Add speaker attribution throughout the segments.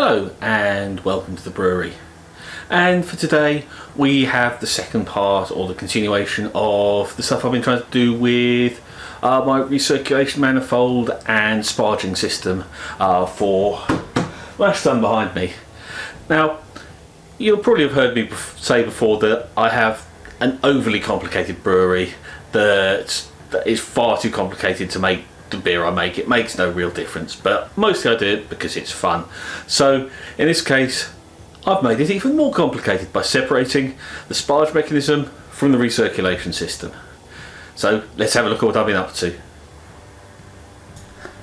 Speaker 1: Hello and welcome to the brewery, and for today we have the second part or the continuation of the stuff I've been trying to do with my recirculation manifold and sparging system for mash tun behind me. Now you'll probably have heard me say before that I have an overly complicated brewery that is far too complicated to make the beer I make. It makes no real difference, but mostly I do it because it's fun. So in this case I've made it even more complicated by separating the sparge mechanism from the recirculation system. So let's have a look at what I've been up to.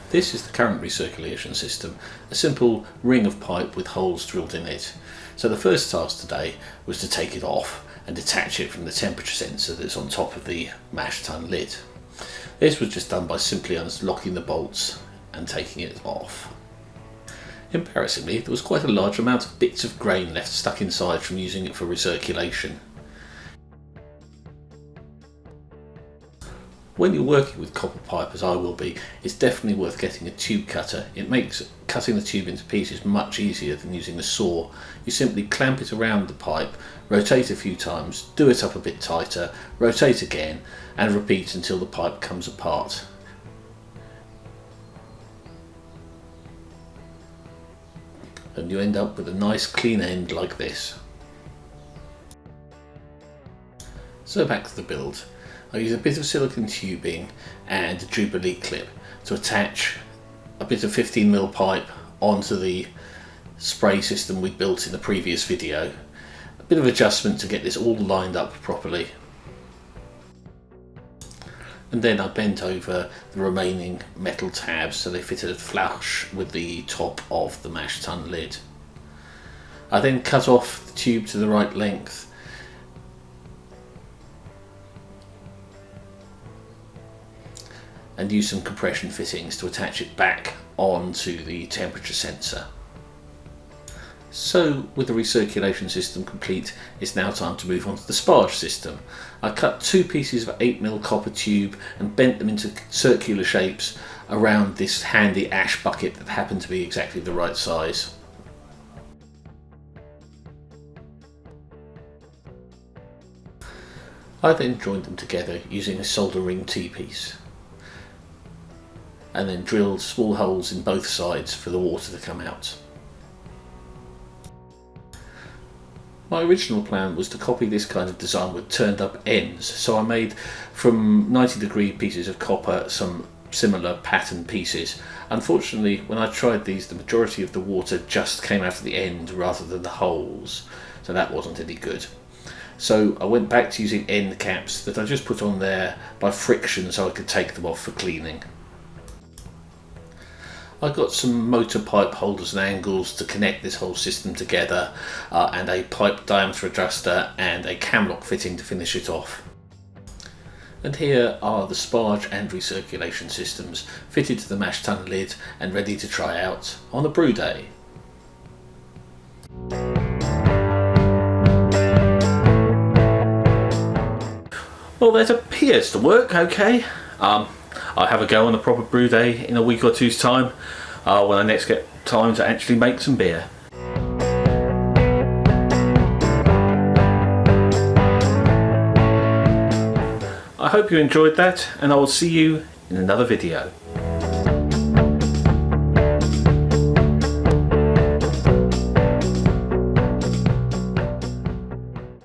Speaker 1: This is the current recirculation system, a simple ring of pipe with holes drilled in it. So the first task today was to take it off and detach it from the temperature sensor that's on top of the mash tun lid. This was just done by simply unlocking the bolts and taking it off. Embarrassingly, there was quite a large amount of bits of grain left stuck inside from using it for recirculation. When you're working with copper pipe, as I will be, it's definitely worth getting a tube cutter. It makes cutting the tube into pieces much easier than using a saw. You simply clamp it around the pipe, rotate a few times, do it up a bit tighter, rotate again, and repeat until the pipe comes apart. And you end up with a nice clean end like this. So back to the build. I use a bit of silicone tubing and a Jubilee clip to attach a bit of 15mm pipe onto the spray system we built in the previous video. A bit of adjustment to get this all lined up properly. And then I bent over the remaining metal tabs so they fitted flush with the top of the mash tun lid. I then cut off the tube to the right length and use some compression fittings to attach it back onto the temperature sensor. So with the recirculation system complete, it's now time to move on to the sparge system. I cut two pieces of 8mm copper tube and bent them into circular shapes around this handy ash bucket that happened to be exactly the right size. I then joined them together using a solder ring T-piece, and then drilled small holes in both sides for the water to come out. My original plan was to copy this kind of design with turned up ends, so I made from 90-degree pieces of copper some similar pattern pieces. Unfortunately, when I tried these, the majority of the water just came out of the end rather than the holes, so that wasn't any good. So I went back to using end caps that I just put on there by friction so I could take them off for cleaning. I got some motor pipe holders and angles to connect this whole system together, and a pipe diameter adjuster and a camlock fitting to finish it off. And here are the sparge and recirculation systems fitted to the mash tun lid and ready to try out on a brew day. Well, that appears to work okay. I'll have a go on a proper brew day in a week or two's time, when I next get time to actually make some beer. I hope you enjoyed that, and I will see you in another video.